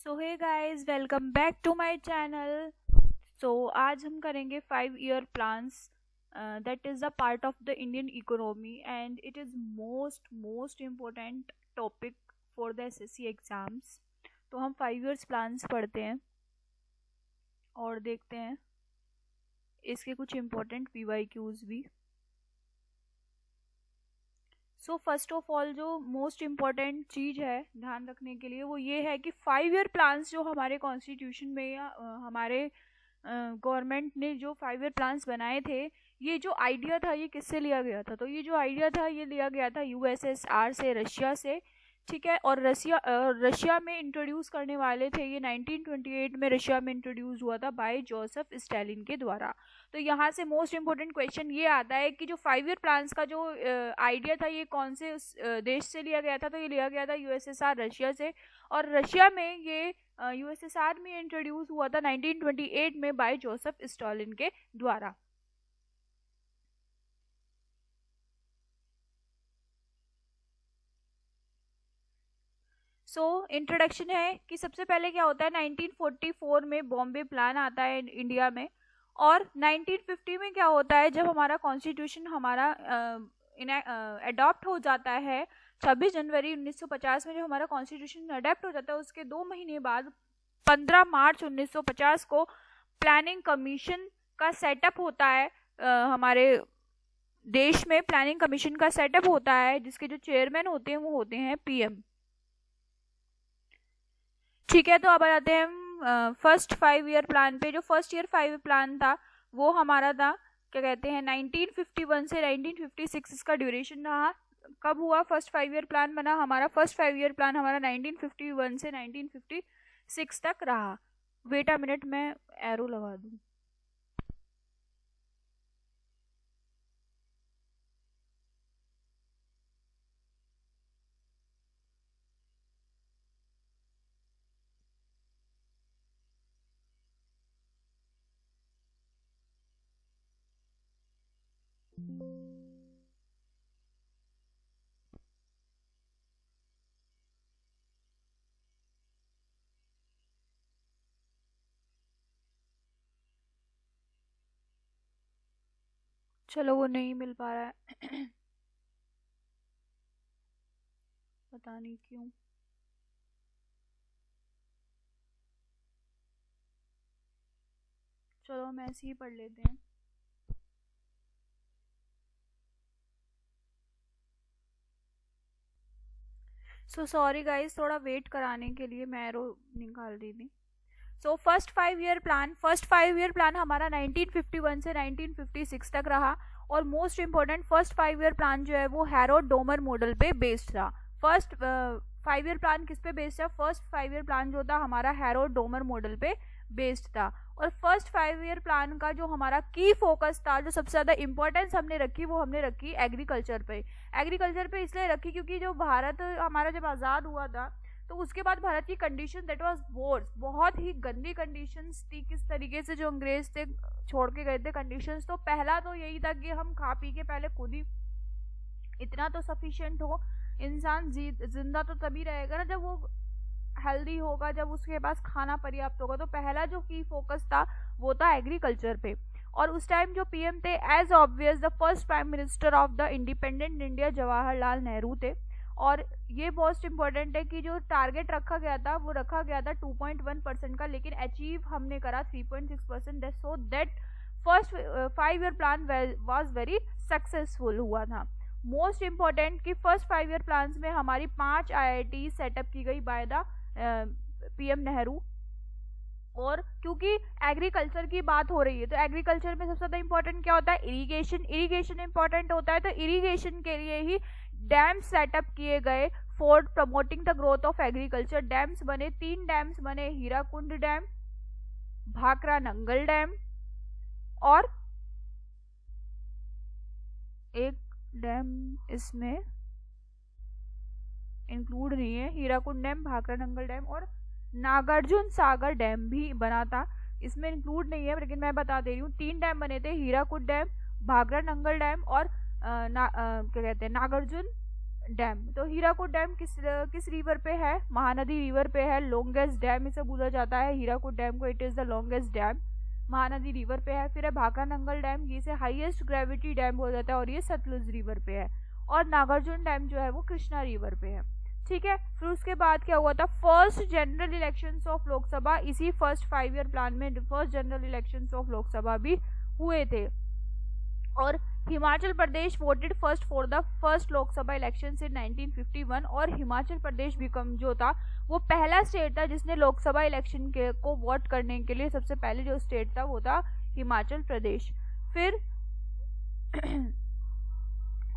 So hey guys, welcome back to my channel. So आज हम करेंगे 5 year plans that is a part of the Indian economy and it is most important topic for the SSC exams. तो हम 5 years plans पढ़ते हैं और देखते हैं इसके कुछ इम्पोर्टेंट पीवाईक्यूज भी। सो फर्स्ट ऑफ ऑल जो मोस्ट इम्पॉर्टेंट चीज़ है ध्यान रखने के लिए वो ये है कि 5 ईयर प्लान्स जो हमारे कॉन्स्टिट्यूशन में या हमारे गवर्नमेंट ने जो 5 ईयर प्लान्स बनाए थे, ये जो आइडिया था ये किससे लिया गया था? तो ये जो आइडिया था ये लिया गया था यूएसएसआर से, रशिया से। ठीक है। और रशिया में इंट्रोड्यूस करने वाले थे ये 1928 में रशिया में इंट्रोड्यूस हुआ था बाय जोसेफ स्टालिन के द्वारा। तो यहाँ से मोस्ट इम्पोर्टेंट क्वेश्चन ये आता है कि जो 5 ईयर प्लान्स का जो आइडिया था ये कौन से देश से लिया गया था? तो ये लिया गया था यूएसएसआर, रशिया से। और रशिया में ये यूएसएसआर में इंट्रोड्यूस हुआ था 1928 में बाय जोसेफ स्टालिन के द्वारा। इंट्रोडक्शन है कि सबसे पहले क्या होता है, 1944 में बॉम्बे प्लान आता है इंडिया में। और 1950 में क्या होता है, जब हमारा कॉन्स्टिट्यूशन हमारा अडॉप्ट हो जाता है 26 जनवरी 1950 में जब हमारा कॉन्स्टिट्यूशन अडॉप्ट हो जाता है, उसके 2 महीने बाद 15 मार्च 1950 को प्लानिंग कमीशन का सेटअप होता है। हमारे देश में प्लानिंग कमीशन का सेटअप होता है जिसके जो चेयरमैन होते हैं वो होते हैं पीएम। ठीक है। तो अब आ जाते हैं हम फर्स्ट 5 ईयर प्लान पे। जो फर्स्ट ईयर 5 ईयर प्लान था वो हमारा था, क्या कहते हैं, 1951 से 1956 इसका ड्यूरेशन रहा। कब हुआ फर्स्ट 5 ईयर प्लान बना? हमारा फर्स्ट 5 ईयर प्लान हमारा 1951 से 1956 तक रहा। वेट अ मिनट, मैं एरो लगा दूं। चलो, वो नहीं मिल पा रहा है पता नहीं क्यों। चलो हम ऐसे ही पढ़ लेते हैं। सॉरी गाइस, थोड़ा वेट कराने के लिए मैं एरो निकाल दी थी। फर्स्ट 5 ईयर प्लान हमारा 1951 से 1956 तक रहा। और most important first 5 year plan जो है वो हैरोल्ड डोमर मॉडल पे बेस्ड था। फर्स्ट 5 ईयर प्लान किस पे बेस्ड था? फर्स्ट 5 ईयर प्लान जो था हमारा हैरोल्ड डोमर मॉडल पे बेस्ड था। और फर्स्ट 5 ईयर प्लान का जो हमारा की फोकस था, जो सबसे ज्यादा इंपॉर्टेंस हमने रखी, वो हमने रखी एग्रीकल्चर पे। एग्रीकल्चर पे इसलिए रखी क्योंकि जो भारत हमारा जब आज़ाद हुआ था तो उसके बाद भारत की कंडीशन दैट वाज वॉर्स, बहुत ही गंदी कंडीशंस थी। किस तरीके से जो अंग्रेज थे छोड़ के गए थे कंडीशंस। तो पहला तो यही था कि हम खा पी के पहले खुद ही इतना तो सफिशिएंट हो। इंसान जिंदा तो तभी रहेगा ना जब वो हेल्दी होगा, जब उसके पास खाना पर्याप्त होगा। तो पहला जो की फोकस था वो था एग्रीकल्चर पे। और उस टाइम जो पीएम थे, as obvious the first prime minister of the independent India Jawaharlal Nehru थे। और ये मोस्ट इम्पोर्टेंट है कि जो टारगेट रखा गया था वो रखा गया था 2.1% का, लेकिन अचीव हमने करा 3.6%। So that first 5 year plan was very successful हुआ था। मोस्ट इम्पोर्टेंट कि फर्स्ट 5 ईयर प्लान में हमारी 5 IIT सेटअप की गई बाय द पीएम नेहरू। और क्योंकि एग्रीकल्चर की बात हो रही है तो एग्रीकल्चर में सबसे ज्यादा इंपॉर्टेंट क्या होता है? इरिगेशन इंपॉर्टेंट होता है। तो इरिगेशन के लिए ही डैम सेटअप किए गए for promoting the growth of agriculture. Dams बने, 3 डैम्स बने, हीराकुंड डैम, भाखरा नंगल डैम और एक डैम इसमें इंक्लूड नहीं है। हीराकुंड डैम, भाखरा नंगल डैम और नागार्जुन सागर डैम भी बना था, इसमें इंक्लूड नहीं है, लेकिन मैं बता दे रही हूँ। 3 डैम बने थे, हीराकुंड डैम, भाखरा नंगल डैम और क्या कहते हैं, नागार्जुन डैम। तो हीराकुद डैम किस रिवर पे है? महानदी रिवर पे है। लॉन्गेस्ट डैम इसे बोला जाता है हीराकुद डैम को, it is the longest dam, Mahanadi river पे है। फिर है भाखड़ा नंगल डैम, ये से हाईएस्ट ग्रेविटी डैम बोला जाता है और ये सतलुज रिवर पे है। और नागार्जुन डैम जो है वो कृष्णा रिवर पे है। ठीक है, फिर उसके बाद क्या हुआ था? First general elections of Lok Sabha, इसी फर्स्ट 5 ईयर प्लान में first general elections of Lok Sabha भी हुए थे। और Himachal Pradesh voted first for the first Lok Sabha election in 1951। और हिमाचल प्रदेश बिकम जो था वो पहला स्टेट था जिसने लोकसभा इलेक्शन के को वोट करने के लिए, सबसे पहले जो स्टेट था वो था हिमाचल प्रदेश। फिर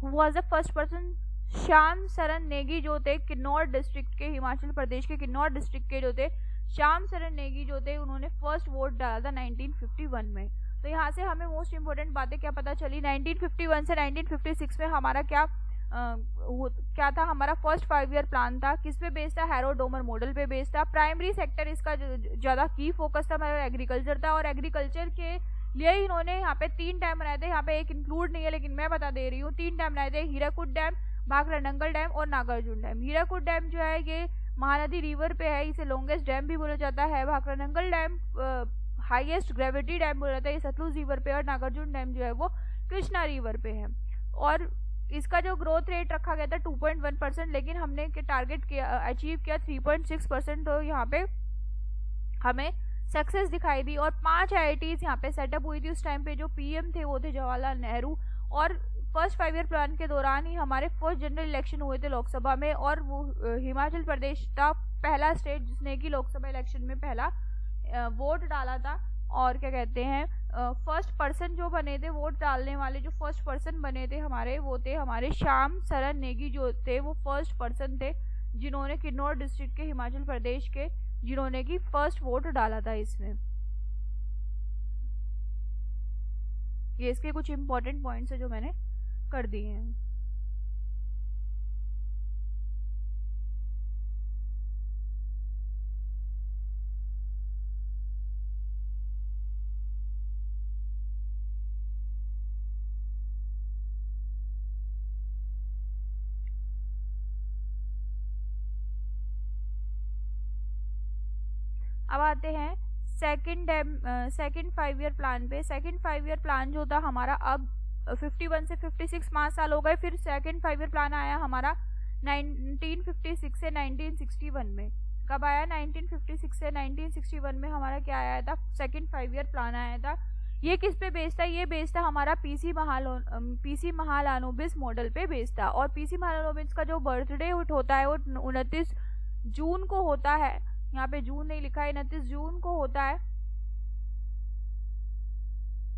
was the first person? Shyam Saran Negi जो थे किन्नौर डिस्ट्रिक्ट के, हिमाचल प्रदेश के किन्नौर डिस्ट्रिक्ट के जो थे श्याम सरन नेगी जो थे, उन्होंने फर्स्ट वोट डाला था 1951 में। तो यहाँ से हमें मोस्ट इंपोर्टेंट बातें क्या पता चली? 1951 से 1956 में हमारा क्या था? हमारा फर्स्ट 5 ईयर प्लान था, किस पे बेस्ड था? हैरो डोमर मॉडल पे बेस्ड था। प्राइमरी सेक्टर इसका ज्यादा की फोकस था, मतलब एग्रीकल्चर था। और एग्रीकल्चर के लिए इन्होंने यहाँ पे 3 डैम बनाए थे, यहाँ पे एक इंक्लूड नहीं है लेकिन मैं बता दे रही हूँ। 3 डैम बनाए थे, हीराकुद डैम, भाखड़ा नंगल डैम और नागार्जुन डैम। हीराकुद डैम जो है ये महानदी रिवर पे है, इसे लॉन्गेस्ट डैम भी बोला जाता है। Bhakra Nangal dam highest gravity dam बोला जाता है, ये सतलुज रिवर पे। और नागार्जुन डैम जो है वो कृष्णा रिवर पे है। और इसका जो ग्रोथ रेट रखा गया था 2.1%, लेकिन हमने टारगेट किया, अचीव किया 3.6%। तो यहाँ पे हमें सक्सेस दिखाई दी। और 5 IITs यहाँ पे सेटअप हुई थी। उस टाइम पे जो पीएम थे वो थे जवाहरलाल नेहरू। और फर्स्ट 5 ईयर प्लान के दौरान ही हमारे फर्स्ट जनरल इलेक्शन हुए थे लोकसभा में। और वो हिमाचल प्रदेश था पहला स्टेट जिसने कि लोकसभा इलेक्शन में पहला वोट डाला था। और क्या कहते हैं, फर्स्ट पर्सन जो बने थे वोट डालने वाले, जो फर्स्ट पर्सन बने थे हमारे, वो थे हमारे श्याम सरन नेगी जो थे, वो फर्स्ट पर्सन थे जिन्होंने किन्नौर डिस्ट्रिक्ट के हिमाचल प्रदेश के, जिन्होंने की फर्स्ट वोट डाला था इसमें। ये इसके कुछ इंपॉर्टेंट पॉइंट्स है जो मैंने कर दिए हैं। अब आते हैं सेकंड 5 ईयर प्लान पे। सेकंड 5 ईयर प्लान जो था हमारा, अब 51 से 56 5 साल हो गए। फिर सेकंड 5 ईयर प्लान आया हमारा 1956 से 1961 में। कब आया? 1956 से 1961 में हमारा क्या आया था? सेकंड 5 ईयर प्लान आया था। ये किस पे बेस्ड था? ये बेस्ड था हमारा पीसी महालानोबिस मॉडल पे बेस्ड था। और पीसी महालानोबिस का जो बर्थडे होता है वो 29 जून को होता है। यहाँ पे जून नहीं लिखा है, 29 जून को होता है।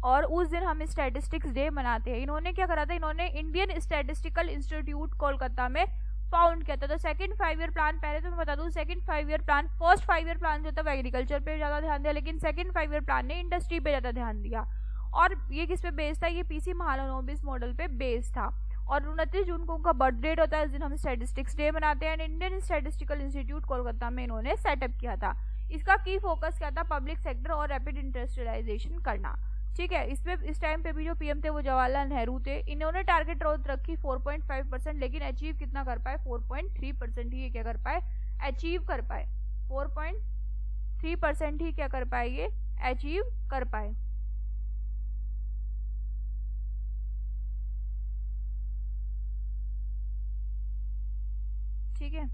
और उस दिन हम स्टैटिस्टिक्स डे मनाते हैं। इन्होंने क्या करा था? इन्होंने इंडियन स्टैटिस्टिकल इंस्टीट्यूट कोलकाता में फाउंड किया था। तो सेकंड 5 ईयर प्लान, पहले तो मैं बता दूं, second 5 year plan, first 5 year plan जो था वो एग्रीकल्चर पे ज्यादा ध्यान दिया, लेकिन सेकंड 5 ईयर प्लान ने इंडस्ट्री पे ज्यादा ध्यान दिया। और ये किस पे बेस्ड था? ये पीसी महालानोबिस मॉडल पे बेस्ड था। और 29 जून को उनका बर्थ डेट होता है, इस दिन हम स्टैटिस्टिक्स डे मनाते हैं। इंडियन स्टैटिस्टिकल इंस्टीट्यूट कोलकाता में इन्होंने सेटअप किया था। इसका की फोकस क्या था? पब्लिक सेक्टर और रैपिड इंडस्ट्रियलाइजेशन करना। ठीक है, इस टाइम पे भी जो पीएम थे वो जवाहरलाल नेहरू थे। इन्होंने टारगेट ग्रोथ रखी 4.5%, लेकिन अचीव कितना कर पाए? 4.3% ही क्या कर पाए? अचीव कर पाए। 4.3% ही क्या कर पाए? ये अचीव कर पाए। ठीक है,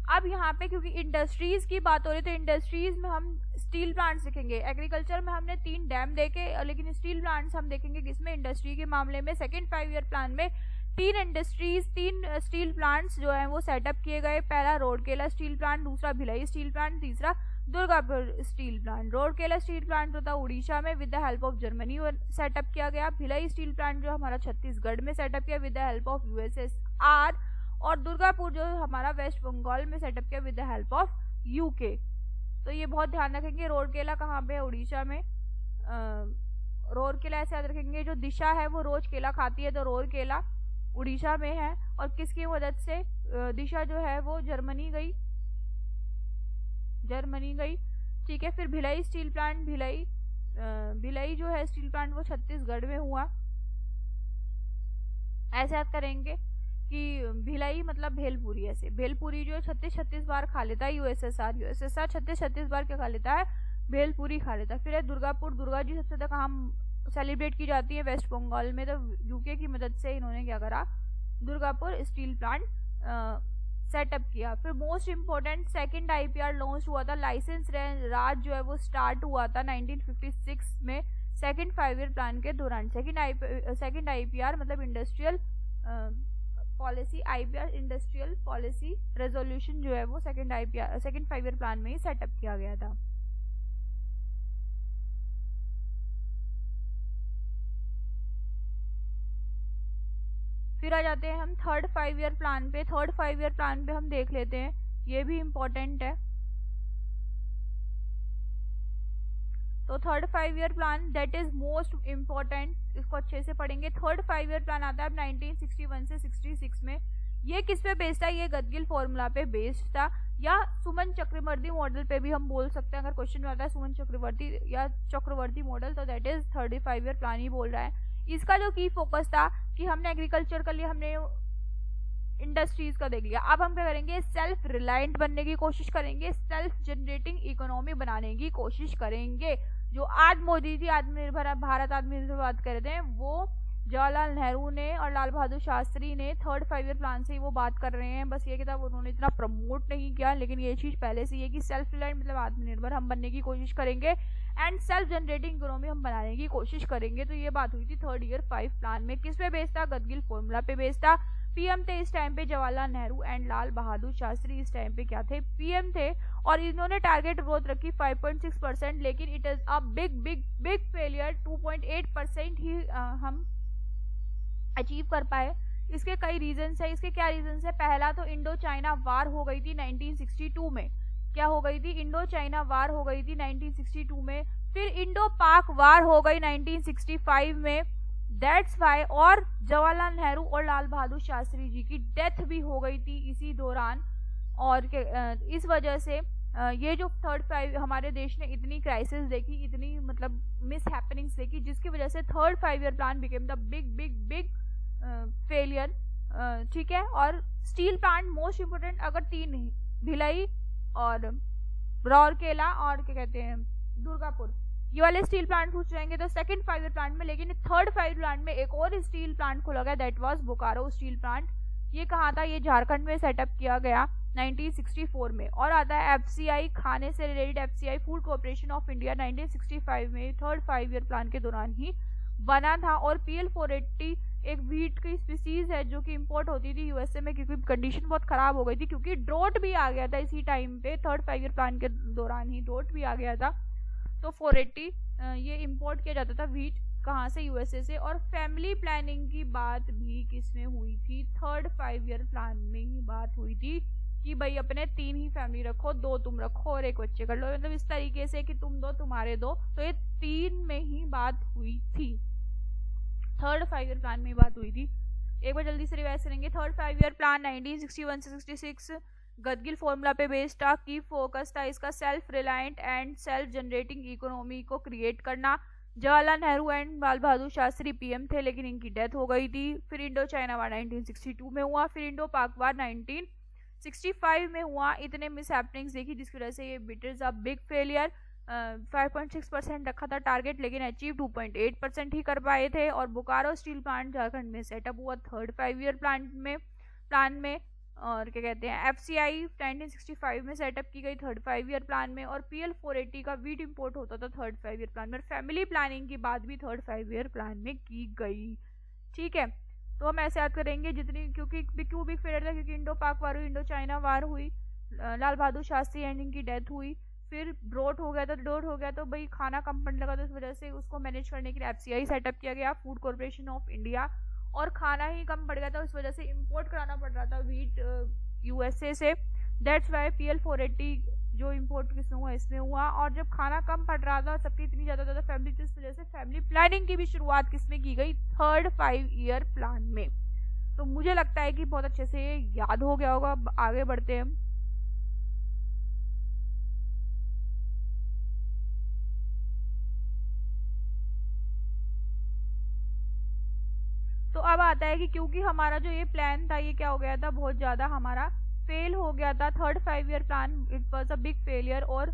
अब यहाँ पे क्योंकि इंडस्ट्रीज की बात हो रही है तो इंडस्ट्रीज में हम स्टील प्लांट्स देखेंगे। एग्रीकल्चर में हमने 3 डैम देखे, लेकिन स्टील प्लांट्स हम देखेंगे किसमें? इंडस्ट्री के मामले में। सेकंड 5 ईयर प्लान में 3 स्टील प्लांट्स जो है वो सेटअप किए गए। पहला रोडकेला स्टील प्लांट, दूसरा भिलाई स्टील प्लांट, तीसरा Durgapur steel plant. Rourkela steel plant जो था उड़ीसा में with the help of Germany setup किया गया। भिलाई स्टील प्लांट जो हमारा छत्तीसगढ़ में सेटअप किया with the help of USSR। और दुर्गापुर जो हमारा वेस्ट बंगाल में सेटअप किया with the help of UK। तो ये बहुत ध्यान रखेंगे। रोडकेला कहाँ पे है? उड़ीसा में। रोडकेला ऐसे याद रखेंगे, जो दिशा है वो रोज केला खाती है, तो रोडकेला उड़ीसा में है। और किसकी मदद से? दिशा जो है वो जर्मनी गई। ठीक है, फिर भिलाई स्टील प्लांट, भिलाई जो है स्टील प्लांट वो छत्तीसगढ़ में हुआ। ऐसे याद करेंगे कि भिलाई मतलब भेलपुरी, ऐसे भेलपुरी जो है 36 बार खा लेता है यूएसएसआर 36 बार क्या खा लेता है, भेलपुरी खा लेता है। फिर है दुर्गापुर, दुर्गा जी सबसे ज्यादा कहाँ सेलिब्रेट की जाती है, वेस्ट बंगाल में। तो यूके की मदद से इन्होंने क्या करा, दुर्गापुर स्टील प्लांट सेटअप किया। फिर most important second IPR launch हुआ था, लाइसेंस राज जो है वो स्टार्ट हुआ था 1956 में सेकंड 5 ईयर प्लान के दौरान। सेकंड आईपीआर मतलब industrial policy, IPR industrial policy resolution जो है वो सेकंड 5 ईयर प्लान में ही सेटअप किया गया था। फिर आ जाते हैं हम थर्ड 5 ईयर प्लान पे। थर्ड 5 ईयर प्लान पे हम देख लेते हैं, ये भी इम्पोर्टेंट है। तो third 5 year plan that is most important, इसको अच्छे से पढ़ेंगे। थर्ड 5 ईयर प्लान आता है 1961 से 66 में। ये किस पे बेस्ड था, ये गदगिल फॉर्मूला पे बेस्ड था, या सुमन चक्रवर्ती मॉडल पे भी हम बोल सकते हैं। अगर क्वेश्चन में आता है सुमन चक्रवर्ती या चक्रवर्ती मॉडल, तो दैट इज 35 ईयर प्लान ही बोल रहा है। इसका जो की फोकस था कि हमने एग्रीकल्चर कर लिया, हमने इंडस्ट्रीज का देख लिया, अब हम क्या करेंगे, सेल्फ रिलायंट बनने की कोशिश करेंगे, सेल्फ जनरेटिंग इकोनॉमी बनाने की कोशिश करेंगे। जो आज मोदी जी आत्मनिर्भर भारत आत्मनिर्भर बात कर रहे थे, वो जवाहरलाल नेहरू ने और लाल बहादुर शास्त्री ने थर्ड 5 ईयर प्लान से ही वो बात कर रहे हैं। बस ये किताब उन्होंने इतना प्रमोट नहीं किया, लेकिन ये चीज पहले से ही है कि सेल्फ रिलायंट मतलब आत्मनिर्भर हम बनने की कोशिश करेंगे एंड सेल्फ जनरेटिंग इकोनॉमी हम बनाने की कोशिश करेंगे। तो ये बात हुई थी थर्ड ईयर 5 प्लान में। किस पे बेस्ड था, गदगिल फॉर्मूला पे बेस्ड था। पीएम थे इस टाइम पे जवाहरलाल नेहरू एंड लाल बहादुर शास्त्री इस टाइम पे क्या थे, पीएम थे। और इन्होंने टारगेट ग्रोथ रखी 5.6%, लेकिन it is a big big big failure, 2.8% ही हम अचीव कर पाए। इसके कई रीजंस है। इसके क्या रीजंस है, पहला तो इंडो चाइना वार हो गई थी 1962 में। क्या हो गई थी, इंडो चाइना वार हो गई थी 1962 में। फिर इंडो पाक वार हो गई 1965 में, दैट्स वाई। और जवाहरलाल नेहरू और लाल बहादुर शास्त्री जी की डेथ भी हो गई थी इसी दौरान। और इस वजह से ये जो थर्ड 5 हमारे देश ने इतनी क्राइसिस देखी, इतनी मतलब मिस हैपनिंग्स देखी, जिसकी वजह से third 5 year plan became the big big big failure. ठीक है। और स्टील प्लांट मोस्ट इम्पोर्टेंट, अगर तीन ही, भिलाई और राउरकेला और क्या कहते हैं दुर्गापुर, ये वाले स्टील प्लांट पूछ जाएंगे तो सेकंड 5 ईयर प्लांट में। लेकिन थर्ड 5 प्लांट में एक और स्टील प्लांट खोला गया, that was Bokaro steel plant. ये कहाँ था, ये झारखंड में सेटअप किया गया 1964 में। और आता है एफसीआई, खाने से related FCI, food corporation of India, 1965 में थर्ड 5 ईयर प्लान के दौरान ही बना था। और पीएल 480 एक व्हीट की स्पीसीज है जो कि इंपोर्ट होती थी यूएसए में, क्योंकि कंडीशन बहुत खराब हो गई थी, क्योंकि ड्रोट भी आ गया था इसी टाइम पे, थर्ड 5 ईयर प्लान के दौरान ही ड्रोट भी आ गया था। तो 480 ये इंपोर्ट किया जाता था व्हीट, कहाँ से, यूएसए से। और फैमिली प्लानिंग की बात भी किसमें हुई थी, थर्ड 5 ईयर प्लान में ही बात हुई थी कि भाई अपने 3 ही फैमिली रखो, 2 तुम रखो और 1 बच्चे कर लो, मतलब इस तरीके से कि तुम 2 तुम्हारे 2। तो ये 3 में ही बात हुई थी, थर्ड 5 ईयर प्लान में ही बात हुई थी। एक बार जल्दी से रिवाइज करेंगे। थर्ड 5 ईयर प्लान 1961 से 66 गदगिल फॉर्मूला पे बेस्ड था। की फोकस था इसका self reliant and self generating economy को क्रिएट करना। जवाहरलाल नेहरू एंड लाल बहादुर शास्त्री पीएम थे, लेकिन इनकी डेथ हो गई थी। फिर इंडो चाइना वार 1962 में हुआ, फिर इंडो पाक वार 1965 में हुआ। इतने मिस हैपनिंग्स देखी जिसकी वजह से ये it is a big failure. 5.6% रखा था टारगेट, लेकिन अचीव 2.8% ही कर पाए थे। और बोकारो स्टील प्लांट झारखंड में सेटअप हुआ थर्ड 5 ईयर प्लान में। और क्या कहते हैं एफसीआई 1965 में सेटअप की गई थर्ड 5 ईयर प्लान में। और पीएल 480 का वीट इंपोर्ट होता था थर्ड 5 ईयर प्लान में। फैमिली प्लानिंग की बात भी थर्ड 5 ईयर प्लान में की गई। ठीक है, तो हम ऐसे याद करेंगे जितनी, क्योंकि क्यों बिग फेलियर था, क्योंकि इंडो पाक वार हुई, इंडो चाइना वार हुई, लाल बहादुर शास्त्री एंड इनकी डेथ हुई। फिर ड्रोट हो गया तो भाई खाना कम पड़ने लगा, तो इस वजह से उसको मैनेज करने के लिए एफसीआई सेटअप किया गया, फूड कॉर्पोरेशन ऑफ इंडिया। और खाना ही कम पड़ गया था, इस वजह से इंपोर्ट कराना पड़ रहा था व्हीट यूएसए से। दैट्स वाई पीएल 480 जो इंपोर्ट किसमें हुआ, इसमें हुआ। और जब खाना कम पड़ रहा था, सबकी इतनी ज्यादा फैमिली, तो इस वजह से फैमिली प्लानिंग की भी शुरुआत किसमें की गई, थर्ड 5 ईयर प्लान में। तो मुझे लगता है कि बहुत अच्छे से याद हो गया होगा। आगे बढ़ते हैं हम। तो अब आता आता है कि क्योंकि हमारा जो ये प्लान था ये क्या हो गया था, बहुत ज़्यादा हमारा फेल हो गया था। Third 5 year plan it was a big failure, और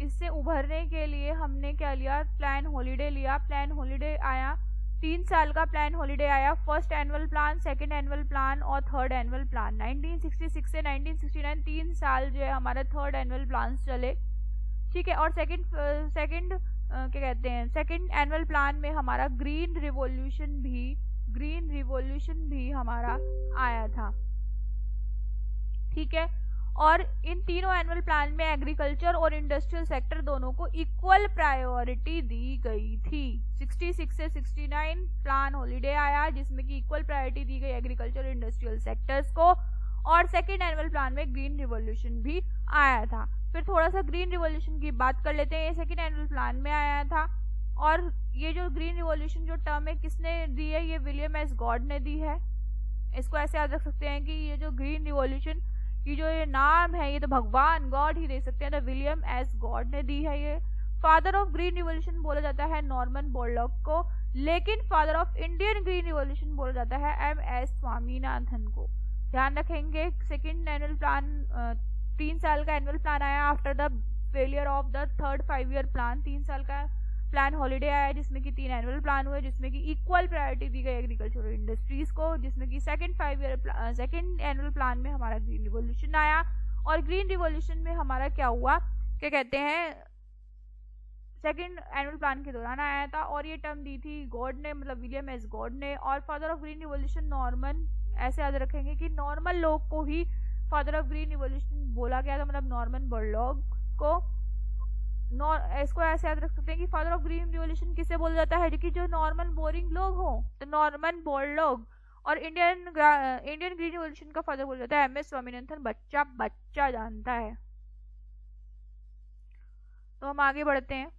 इससे उभरने के लिए हमने क्या लिया, प्लान हॉलीडे लिया। प्लान हॉलीडे आया, 3 साल का प्लान हॉलीडे आया, first annual plan, second annual plan और थर्ड एनुअल प्लान। 1966 से 1969 3 साल जो है हमारे थर्ड एनुअल प्लान चले, ठीक है। और सेकंड क्या कहते हैं, सेकंड एनुअल प्लान में हमारा ग्रीन रिवॉल्यूशन भी हमारा आया था, ठीक है। और इन तीनों एनुअल प्लान में एग्रीकल्चर और इंडस्ट्रियल सेक्टर दोनों को इक्वल प्रायोरिटी दी गई थी। 66 से 69 प्लान हॉलीडे आया जिसमें कि इक्वल प्रायोरिटी दी गई एग्रीकल्चर और इंडस्ट्रियल सेक्टर्स को, और सेकेंड एनुअल प्लान में ग्रीन रिवॉल्यूशन भी आया था। फिर थोड़ा सा ग्रीन रिवॉल्यूशन की बात कर लेते हैं। ये सेकेंड एनुअल प्लान में आया था, और ये जो ग्रीन रिवॉल्यूशन जो टर्म है किसने दी है, ये विलियम एस गॉड ने दी है। इसको ऐसे याद रख सकते हैं कि ये जो ग्रीन रिवॉल्यूशन की जो ये नाम है ये तो भगवान गॉड ही दे सकते हैं, तो विलियम एस गॉड ने दी है। ये फादर ऑफ ग्रीन रिवॉल्यूशन बोला जाता है नॉर्मन बोरलॉग को, लेकिन father of Indian green revolution बोला जाता है MS स्वामीनाथन को। ध्यान रखेंगे, सेकेंड एनुअल प्लान 3 साल का एनुअल प्लान आया after the failure of the third 5 year plan. 3 साल का प्लान हॉलीडे आया जिसमें कि 3 एनुअल प्लान हुए, जिसमें कि इक्वल प्रायोरिटी दी गई एग्रीकल्चर और इंडस्ट्रीज को, जिसमें कि सेकंड एनुअल प्लान में हमारा ग्रीन रिवॉल्यूशन आया। और ग्रीन रिवॉल्यूशन में हमारा क्या हुआ, क्या कहते हैं, सेकंड एनुअल प्लान के दौरान आया था, और ये टर्म दी थी गॉड ने, मतलब विलियम एस गॉड ने। और father of green revolution Norman, ऐसे याद रखेंगे कि नॉर्मल लोग को ही फादर ऑफ ग्रीन रिवॉल्यूशन बोला गया था, मतलब नॉर्मन बोरलॉग को। इसको ऐसे याद रख सकते हैं कि फादर ऑफ ग्रीन रिवॉल्यूशन किसे बोला जाता है, कि जो नॉर्मल बोरिंग लोग हो तो नॉर्मन बोरलॉग। और इंडियन ग्रीन रिवॉल्यूशन का फादर बोला जाता है MS स्वामीनाथन। बच्चा जानता है। तो हम आगे बढ़ते हैं।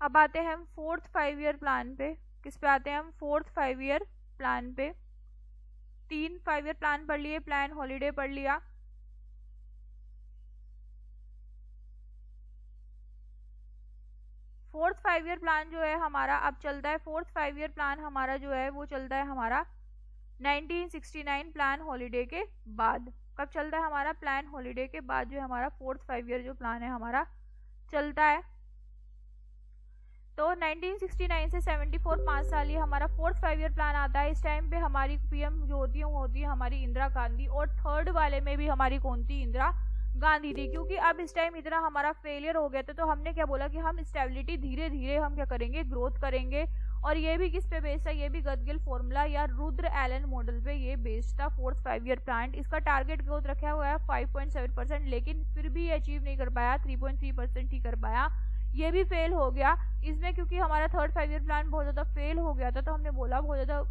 अब आते हैं हम फोर्थ 5 ईयर प्लान पे। किस पे आते हैं हम, फोर्थ 5 ईयर प्लान पे। 3 5 ईयर प्लान पढ़ लिए, प्लान हॉलीडे पढ़ लिया। फोर्थ 5 ईयर प्लान जो है हमारा अब चलता है, फोर्थ 5 ईयर प्लान हमारा जो है वो चलता है हमारा 1969 प्लान हॉलीडे के बाद। कब चलता है हमारा, प्लान हॉलीडे के बाद जो हमारा फोर्थ 5 ईयर जो प्लान है हमारा चलता है। तो 1969 से 74 5 साल ये हमारा फोर्थ 5 ईयर प्लान आता है। इस टाइम पे हमारी PM जो होती है वो होती है हमारी इंदिरा गांधी, और थर्ड वाले में भी हमारी कौन थी, इंदिरा गांधी थी। क्योंकि अब इस टाइम इतना हमारा फेलियर हो गया था, तो हमने क्या बोला कि हम स्टेबिलिटी धीरे धीरे हम क्या करेंगे, ग्रोथ करेंगे। और ये भी किस पे बेस्ड था, ये भी गदगिल फॉर्मूला या रुद्र एलन मॉडल पे ये बेस्ड था फोर्थ 5 ईयर प्लान। इसका टारगेट ग्रोथ रखा हुआ है 5.7%, लेकिन फिर भी अचीव नहीं कर पाया, 3.3% ही कर पाया, ये भी फेल हो गया इसमें। क्योंकि हमारा थर्ड 5 ईयर प्लान बहुत ज़्यादा फेल हो गया था, तो हमने बोला बहुत ज़्यादा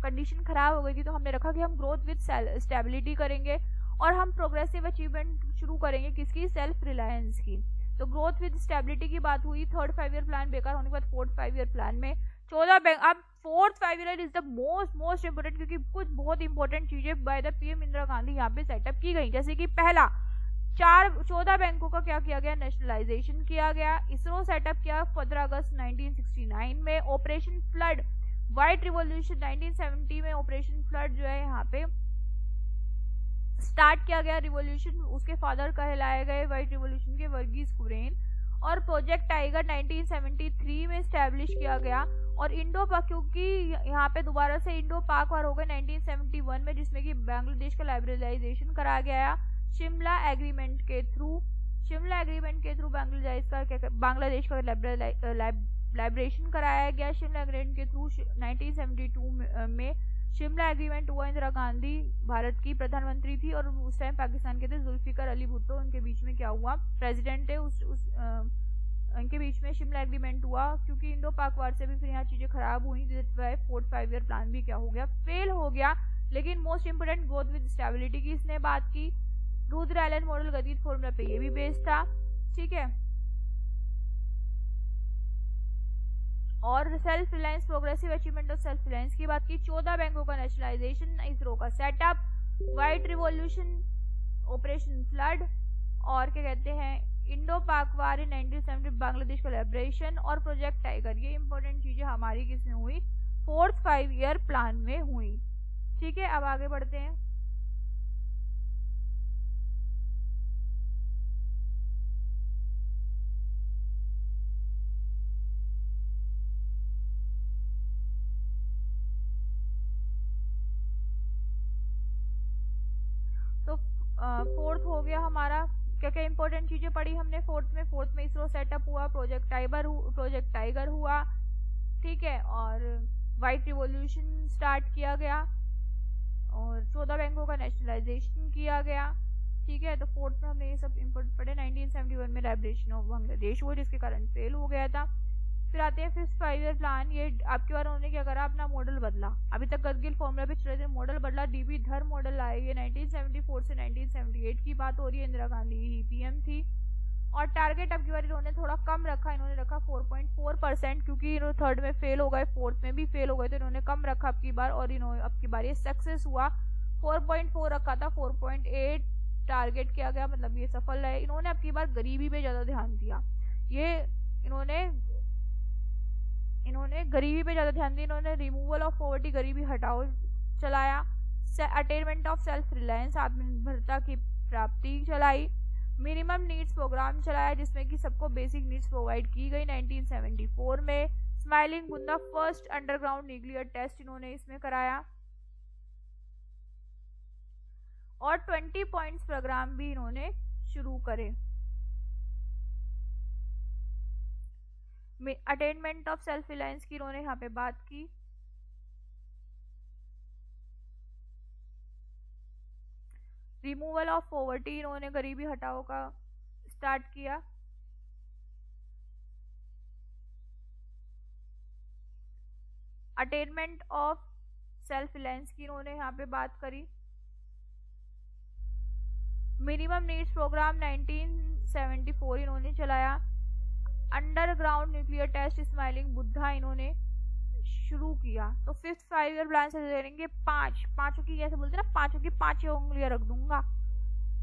कंडीशन खराब हो गई थी, तो हमने रखा कि हम ग्रोथ विद स्टेबिलिटी करेंगे और हम प्रोग्रेसिव अचीवमेंट शुरू करेंगे किसकी, सेल्फ रिलायंस की। तो ग्रोथ विद स्टेबिलिटी की बात हुई। थर्ड 5 ईयर प्लान बेकार होने के बाद फोर्थ 5 ईयर प्लान में 14 बैंक। अब fourth 5 year is the most important, क्योंकि कुछ बहुत इंपॉर्टेंट चीजें by the PM Indira Gandhi यहाँ पे सेटअप की गई। जैसे कि पहला, 14 बैंकों का क्या किया गया, नेशनलाइजेशन किया गया। इसरो सेटअप किया 15 अगस्त 1969 में। ऑपरेशन फ्लड, व्हाइट रिवॉल्यूशन 1970 में ऑपरेशन फ्लड जो है यहाँ पे स्टार्ट किया गया रिवॉल्यूशन। उसके फादर कहलाए गए व्हाइट रिवॉल्यूशन के वर्गीज कुरियन। और प्रोजेक्ट टाइगर 1973 में स्टैब्लिश किया गया। और इंडो पाक, क्योंकि यहाँ पे दोबारा से इंडो पाक वार हो गए 1971 में, जिसमें कि बांग्लादेश का लाइब्रेलाइजेशन कराया गया शिमला एग्रीमेंट के थ्रू। बांग्लादेश का लाइब्रेशन कराया गया शिमला एग्रीमेंट के थ्रू 1972 में। शिमला एग्रीमेंट हुआ, इंदिरा गांधी भारत की प्रधानमंत्री थी और उस टाइम पाकिस्तान के थे जुल्फिकार अली भुट्टो, उनके बीच में क्या हुआ, प्रेसिडेंट थे उनके बीच में शिमला एग्रीमेंट हुआ। क्योंकि इंडो पाक वार से भी फिर यहाँ चीजें खराब हुई, फोर्थ 5 ईयर प्लान भी क्या हो गया, फेल हो गया। लेकिन most important growth with stability की इसने बात की। रुद्र एलन मॉडल गतिज फॉर्मूला पे ये भी बेस्ड था, ठीक है। और self reliance, progressive achievement of self reliance की बात की। 14 बैंकों का नेशनलाइजेशन, इसरो का setup, white revolution operation flood, और क्या कहते हैं इंडो पाक वार इन 1970, बांग्लादेश कोलैबोरेशन, और प्रोजेक्ट टाइगर। ये इंपॉर्टेंट चीजें हमारी किसमें हुई, 4th 5 ईयर प्लान में हुई। ठीक है, अब आगे बढ़ते हैं। तो 4th हो गया हमारा। क्या क्या इंपॉर्टेंट चीजें पढ़ी हमने 4th में इसरो सेटअप हुआ, प्रोजेक्ट टाइगर हुआ, ठीक है, और व्हाइट रिवॉल्यूशन स्टार्ट किया गया, और 14 बैंकों का नेशनलाइजेशन किया गया। ठीक है, तो 4th में हमने ये सब इंपॉर्टेंट पढ़े। 1971 में लिबरेशन ऑफ बांग्लादेश हुआ, जिसके कारण फेल हो गया था। फिर आते हैं 5th 5 ईयर प्लान। ये आपके बार उन्होंने क्या करा, अपना मॉडल बदला। अभी तक गदगिल फॉर्मूला पे चल रहे थे, मॉडल बदला, डीबी धर मॉडल लाए। ये 1974 से 1978 की बात हो रही है, इंदिरा गांधी ही पीएम थी। और टारगेट अब की बार इन्होंने थोड़ा कम रखा, इन्होंने रखा 4.4%, क्योंकि इन्होंने 3rd में फेल हो गए, 4th में भी फेल हो गए, तो इन्होंने कम रखा अब की बार, और इन्होंने अब की बार ये सक्सेस हुआ। 4.4 रखा था, 4.8 टारगेट किया गया, मतलब ये सफल रहे। इन्होंने अब की बार गरीबी पे ज्यादा ध्यान दिया। ये इन्होंने गरीबी पे ज्यादा ध्यान दिया। इन्होंने रिमूवल ऑफ पॉवर्टी, गरीबी हटाओ चलाया। अटेनमेंट ऑफ सेल्फ रिलायंस, आत्मनिर्भरता की प्राप्ति चलाई। मिनिमम नीड्स प्रोग्राम चलाया, जिसमें कि सबको बेसिक नीड्स प्रोवाइड की गई 1974 में। Smiling Buddha first underground nuclear test इन्होंने इसमें कराया, और 20 पॉइंट्स प्रोग्राम भी इन्होंने शुरू करे। अटेनमेंट ऑफ सेल्फ रिलायंस की इन्होंने यहाँ पे बात की। रिमूवल ऑफ पॉवर्टी, इन्होंने गरीबी हटाओ का स्टार्ट किया। अटेनमेंट ऑफ सेल्फ रिलायंस की इन्होंने यहाँ पे बात करी। मिनिमम नीड्स प्रोग्राम 1974 इन्होंने चलाया। Underground nuclear test smiling Buddha इन्होंने शुरू किया। तो 5th 5 ईयर प्लान से करेंगे पांचों की, जैसे बोलते ना, पांचों की 5 उंगलियां रख दूंगा।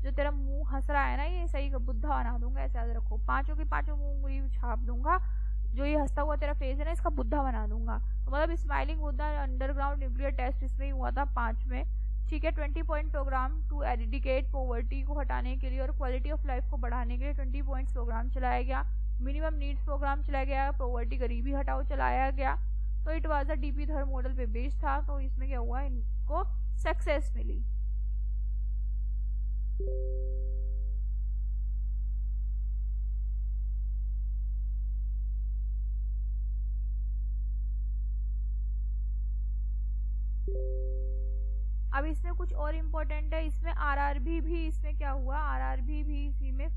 जो तेरा मुंह हंस रहा है ना, ये सही का बुद्धा बना दूंगा, ऐसा याद रखो। 5 की 5 उंगली छाप दूंगा। जो ये हंसता हुआ तेरा फेस है ना, इसका बुद्धा बना दूंगा। तो मतलब smiling Buddha underground nuclear test इसमें ही हुआ था 5 में। ठीक है, 20 point programme to eradicate poverty को हटाने के लिए और क्वालिटी ऑफ लाइफ को बढ़ाने के लिए 20 पॉइंट्स प्रोग्राम चलाया गया। मिनिमम नीड्स प्रोग्राम चलाया गया। पॉवर्टी, गरीबी हटाओ चलाया गया। तो इट वाज अ डीपी धर मॉडल पे बेस्ड था। तो इसमें क्या हुआ, इनको सक्सेस मिली। अब इसमें कुछ और इम्पोर्टेंट है, इसमें आरआरबी भी, इसमें क्या हुआ, आरआरबी भी इसी में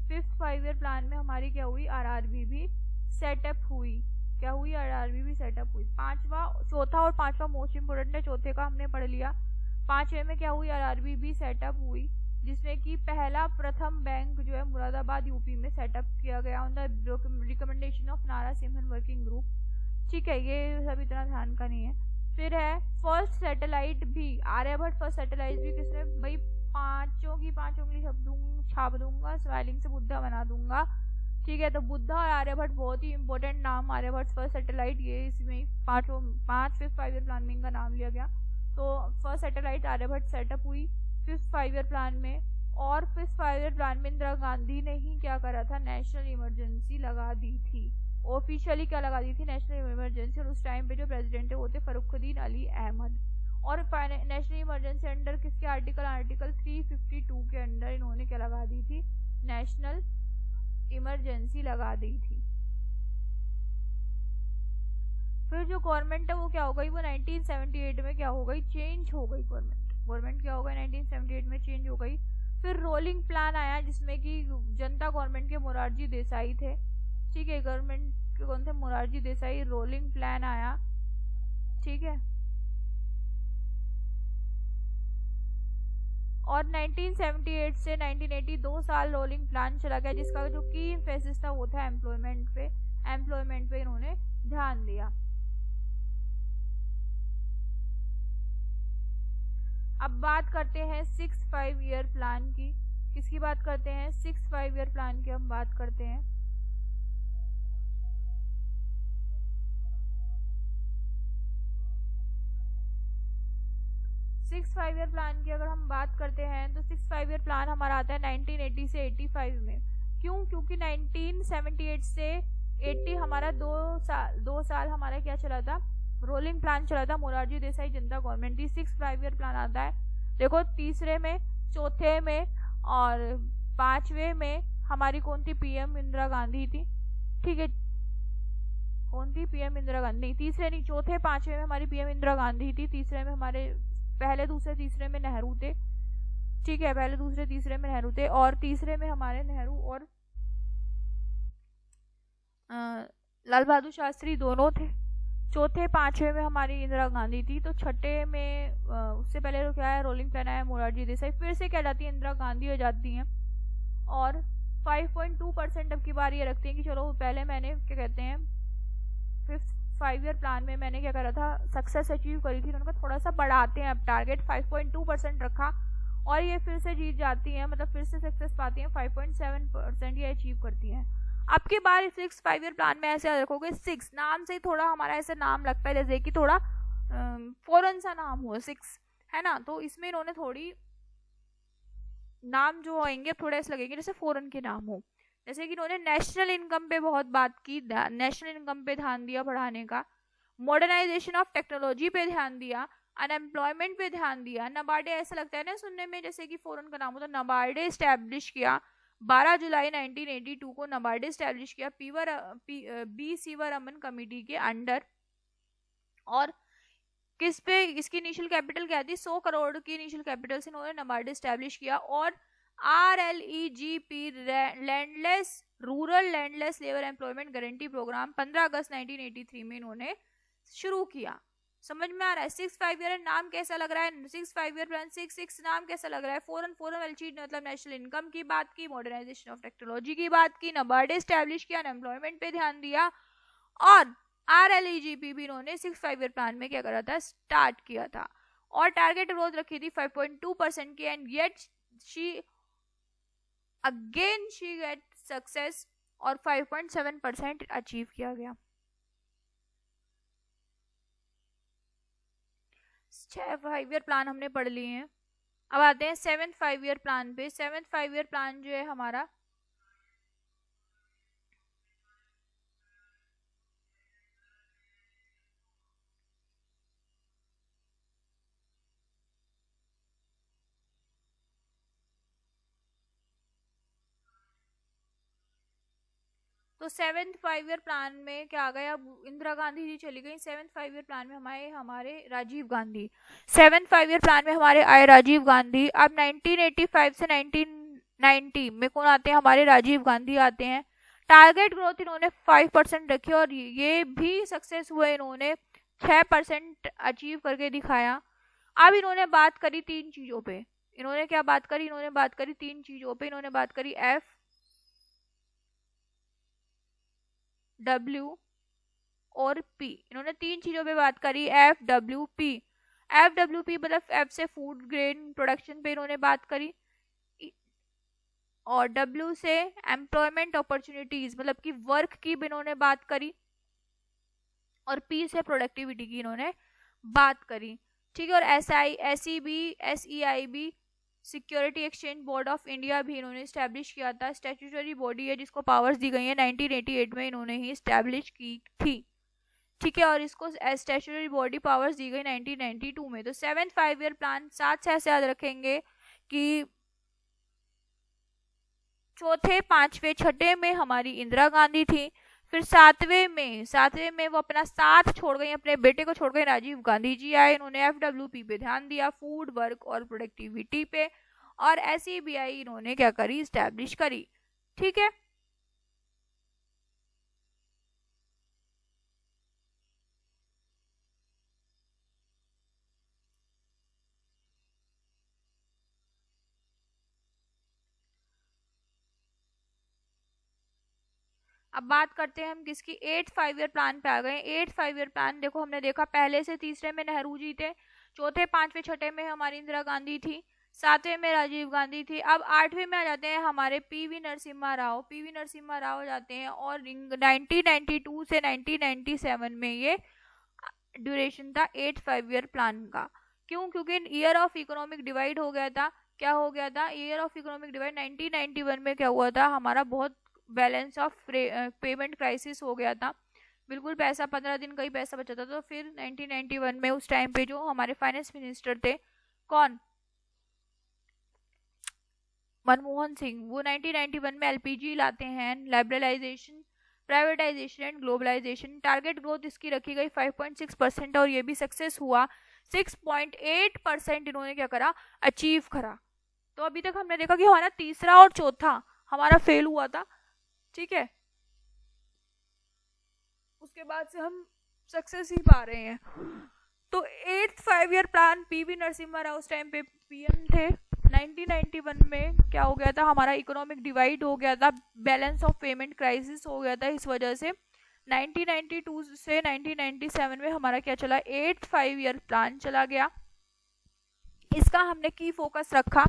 5th 5 ईयर प्लान में हमारी क्या हुई, आरआरबी भी सेटअप हुई। क्या हुई, आरआरबी भी सेटअप हुई। चौथा और पांचवा मोस्ट इम्पोर्टेंट है, चौथे का हमने पढ़ लिया। 5वें में क्या हुई, आरआरबी भी सेटअप हुई, जिसमें कि पहला प्रथम बैंक जो है मुरादाबाद यूपी में सेटअप किया गया on the recommendation of Narasimhan working group. ठीक है, ये सब इतना ध्यान का नहीं है। फिर है फर्स्ट सैटेलाइट भी, आर्यभट्ट फर्स्ट सैटेलाइट भी किसने, भाई 5 की 5 उंगली छाप दूंगा, स्माइलिंग से बुद्धा बना दूंगा। ठीक है, तो बुद्धा और आर्यभट्ट बहुत ही इंपॉर्टेंट नाम, आर्यभट्ट फर्स्ट सैटेलाइट, ये इसमें 5th 5 ईयर प्लान में इनका नाम लिया गया। तो फर्स्ट सैटेलाइट आर्यभट्ट सेटअप हुई 5th 5 ईयर प्लान में। और 5th 5 ईयर प्लान में इंदिरा गांधी ने ही क्या करा था, नेशनल इमरजेंसी लगा दी थी। ऑफिशियली क्या लगा दी थी, नेशनल इमरजेंसी। और उस टाइम पे जो प्रेसिडेंट थे वो थे फरुखुद्दीन अली अहमद। और नेशनल इमरजेंसी अंडर किसके आर्टिकल 352 के अंडर इन्होंने क्या लगा दी थी, नेशनल इमरजेंसी लगा दी थी। फिर जो गवर्नमेंट है वो क्या हो गई, वो 1978 में क्या हो गई, चेंज हो गई। गवर्नमेंट क्या हो गई, 1978 में चेंज हो गई। फिर रोलिंग प्लान आया, जिसमें कि जनता गवर्नमेंट के मोरारजी देसाई थे। ठीक है, गवर्नमेंट के कौन थे, मोरारजी देसाई। रोलिंग प्लान आया, ठीक है। और 1978 से 1980 2 साल रोलिंग प्लान चला गया, जिसका जो की एम्फेसिस था वो था एम्प्लॉयमेंट पे इन्होंने ध्यान दिया। अब बात करते हैं 6 5 ईयर प्लान की। किसकी बात करते हैं? 6 5 ईयर प्लान की हम बात करते हैं। 6 5 ईयर प्लान की अगर हम बात करते हैं तो 6 5 ईयर प्लान हमारा आता है 1980 से 85 में। क्यों? क्योंकि 1978 से 80 हमारा 2 साल हमारा क्या चला था? रोलिंग प्लान चला था। मोरारजी देसाई जनता गवर्नमेंट थी। 6 5 ईयर प्लान आता है। देखो, तीसरे में, चौथे में और पांचवे में हमारी कौन थी? पीएम इंदिरा गांधी थी। ठीक है, कौन थी? पीएम इंदिरा गांधी। नहीं, तीसरे नहीं, चौथे पांचवे में हमारी पीएम इंदिरा गांधी थी। तीसरे में हमारे पहले दूसरे तीसरे में नेहरू थे। ठीक है, पहले दूसरे तीसरे में नेहरू थे और तीसरे में हमारे नेहरू और लाल बहादुर शास्त्री दोनों थे। चौथे पांचवे में हमारी इंदिरा गांधी थी। तो छठे में उससे पहले तो क्या है? रोलिंग प्लान आया मोरारजी देसाई। फिर से क्या जाती है? इंदिरा गांधी हो जाती हैं और 5.2% अब की बार ये रखते हैं कि चलो, पहले मैंने क्या कहते हैं 5 ईयर प्लान में मैंने क्या करा था? सक्सेस अचीव करी थी। उन्होंने कहा थोड़ा सा बढ़ाते हैं अब टारगेट, 5.2% रखा और ये फिर से जीत जाती हैं, मतलब फिर से सक्सेस पाती हैं, 5.7% ये अचीव करती हैं। अब की बार 6 5 ईयर प्लान में ऐसे रखोगे, 6 नाम से ही थोड़ा हमारा ऐसा नाम लगता है जैसे कि थोड़ा फॉरेन सा नाम हो, 6 है ना। तो इसमें इन्होंने थोड़ी नाम जो आएंगे थोड़े ऐसे लगेंगे जैसे फॉरेन के नाम हो। जैसे कि इन्होंने नेशनल इनकम पे बहुत बात की, नेशनल इनकम पे ध्यान दिया बढ़ाने का, मॉडर्नाइजेशन ऑफ टेक्नोलॉजी पे ध्यान दिया, अनएम्प्लॉयमेंट पे ध्यान दिया। नबार्डे ऐसा लगता है ना सुनने में जैसे कि फॉरेन का नाम हो, तो नबार्डे स्टैब्लिश किया 12 जुलाई 1982 को। नबार्डे स्टैब्लिश किया बी सीवारमन कमेटी के अंडर। और किस पे? इसकी इनिशियल कैपिटल क्या थी? 100 करोड़ की इनिशियल कैपिटल से इन्होंने नबार्ड स्टैब्लिश किया। और RLEGP landless rural landless labour employment guarantee programme 15 अगस्त 1983 में इन्होंने शुरू किया। समझ में आ रहा है? 6 5 ईयर नाम कैसा लग रहा है? 6 5 ईयर प्लान, 6 नाम कैसा लग रहा है? फॉरन वाली चीज, मतलब नेशनल इनकम की बात की, मॉडर्नाइजेशन ऑफ टेक्नोलॉजी की बात की, नबार्ड स्टैब्लिश किया, अनएम्प्लॉयमेंट पे ध्यान दिया और RLEGP भी इन्होंने 6 5 ईयर प्लान में क्या करा था? स्टार्ट किया था। और टारगेट ग्रोथ रखी थी 5.2% की। And yet she get success और 5.7% अचीव किया गया। 6 5 ईयर प्लान हमने पढ़ लिए हैं। अब आते हैं 7 5 ईयर प्लान पे। 7 5 ईयर प्लान जो है हमारा, तो 7 5 ईयर प्लान में क्या आ गया? अब इंदिरा गांधी जी चली गई। 7 5 ईयर प्लान में हमारे राजीव गांधी। 7 5 ईयर प्लान में हमारे आए राजीव गांधी। अब 1985 से 1990 में कौन आते हैं? हमारे राजीव गांधी आते हैं। टारगेट ग्रोथ इन्होंने 5% रखी और ये भी सक्सेस हुए। इन्होंने 6% अचीव करके दिखाया। अब इन्होंने बात करी 3 चीजों पे। इन्होंने क्या बात करी? इन्होंने बात करी 3 चीजों पे। इन्होंने बात करी FW और P। इन्होंने 3 चीजों पे बात करी, FWP। FWP मतलब F से फूड ग्रेन प्रोडक्शन पे इन्होंने बात करी और W से एम्प्लॉयमेंट अपॉर्चुनिटीज मतलब कि वर्क की भी इन्होंने बात करी और P से प्रोडक्टिविटी की इन्होंने बात करी। ठीक है, और SEIB security exchange board of India भी इन्होंने स्टैब्लिश किया था। स्टैट्यूटरी बॉडी है जिसको पावर्स दी गई है, 1988 में इन्होंने ही स्टैब्लिश की थी। ठीक है, और इसको स्टैट्यूटरी बॉडी पावर्स दी गई 1992 में। तो 7 5 ईयर प्लान 7 से ऐसे याद रखेंगे कि चौथे पांचवे छठे में हमारी इंदिरा गांधी थी। फिर सातवें में वो अपना साथ छोड़ गई, अपने बेटे को छोड़ गई, राजीव गांधी जी आए। इन्होंने FWP पे ध्यान दिया, फूड वर्क और प्रोडक्टिविटी पे। और SEBI इन्होंने क्या करी? स्टैब्लिश करी। ठीक है, अब बात करते हैं हम किसकी? 8 5 ईयर प्लान पे आ गए। 8 5 ईयर प्लान देखो, हमने देखा पहले से तीसरे में नेहरू जी थे, चौथे, पांचवें, छठे में हमारी इंदिरा गांधी थी, सातवें में राजीव गांधी थी। अब आठवें में आ जाते हैं हमारे पीवी नरसिम्हा राव। पीवी नरसिम्हा राव जाते हैं और 1992 से 1997 में ये ड्यूरेशन था 8 5 ईयर प्लान का। क्यों? क्योंकि ईयर ऑफ इकोनॉमिक डिवाइड हो गया था। क्या हो गया था? ईयर ऑफ इकोनॉमिक डिवाइड 1991 में क्या हुआ था, हमारा बहुत बैलेंस ऑफ पेमेंट क्राइसिस हो गया था। बिल्कुल पैसा 15 दिन का ही पैसा बचा था। तो फिर 1991 में उस टाइम पे जो हमारे फाइनेंस मिनिस्टर थे, कौन? मनमोहन सिंह, वो 1991 में एलपीजी लाते हैं, liberalisation, privatisation and globalisation. Target growth इसकी रखी गई 5.6% और ये भी सक्सेस हुआ। 6.8% इन्होंने क्या करा, अचीव करा। तो अभी तक हमने देखा कि हमारा तीसरा और चौथा हमारा फेल हुआ था, ठीक है, उसके बाद से हम सक्सेस ही पा रहे हैं। तो 8 5 year plan, PV Narasimha Rao उस टाइम पे पीएम थे। 1991 में क्या हो गया था, हमारा इकोनॉमिक डिवाइड हो गया था, बैलेंस ऑफ पेमेंट क्राइसिस हो गया था। इस वजह से 1992 से 1997 में हमारा क्या चला, 8 5 ईयर प्लान चला गया। इसका हमने की फोकस रखा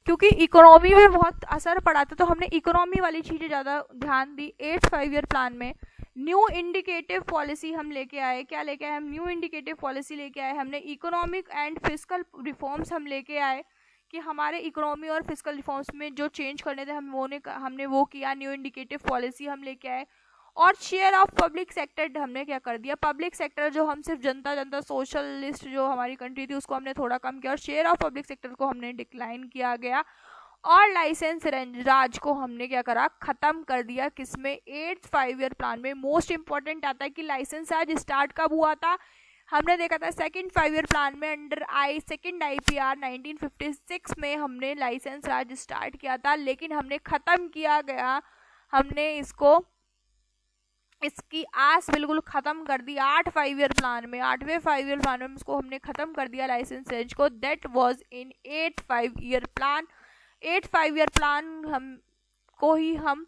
क्योंकि इकोनॉमी में बहुत असर पड़ा था, तो हमने इकोनॉमी वाली चीजें ज्यादा ध्यान दी। 8 5 ईयर प्लान में न्यू इंडिकेटिव पॉलिसी हम लेके आए। क्या लेके आए हम? न्यू इंडिकेटिव पॉलिसी लेके आए। हमने इकोनॉमिक एंड फिस्कल रिफॉर्म्स हम लेके आए कि हमारे इकोनॉमी और फिस्कल रिफॉर्म्स में जो चेंज करने थे हमने वो किया। न्यू इंडिकेटिव पॉलिसी हम लेके आए। और शेयर ऑफ पब्लिक सेक्टर हमने क्या कर दिया, पब्लिक सेक्टर जो हम सिर्फ जनता सोशलिस्ट जो हमारी कंट्री थी उसको हमने थोड़ा कम किया और शेयर ऑफ पब्लिक सेक्टर को हमने डिक्लाइन किया गया। और लाइसेंस राज को हमने क्या करा, खत्म कर दिया। किसमें? 8 5 ईयर प्लान में। मोस्ट इंपॉर्टेंट आता है कि लाइसेंस राज स्टार्ट कब हुआ था, हमने देखा था सेकंड 5 ईयर प्लान में अंडर सेकंड आईपीआर 1956 में हमने लाइसेंस राज स्टार्ट किया था, लेकिन हमने खत्म किया गया, हमने इसकी आस बिल्कुल खत्म कर दी 8 5 ईयर प्लान में। 8वें 5 ईयर प्लान में इसको हमने खत्म कर दिया लाइसेंस रेंज को। That was in 8 5 year plan. 8 5 year plan हम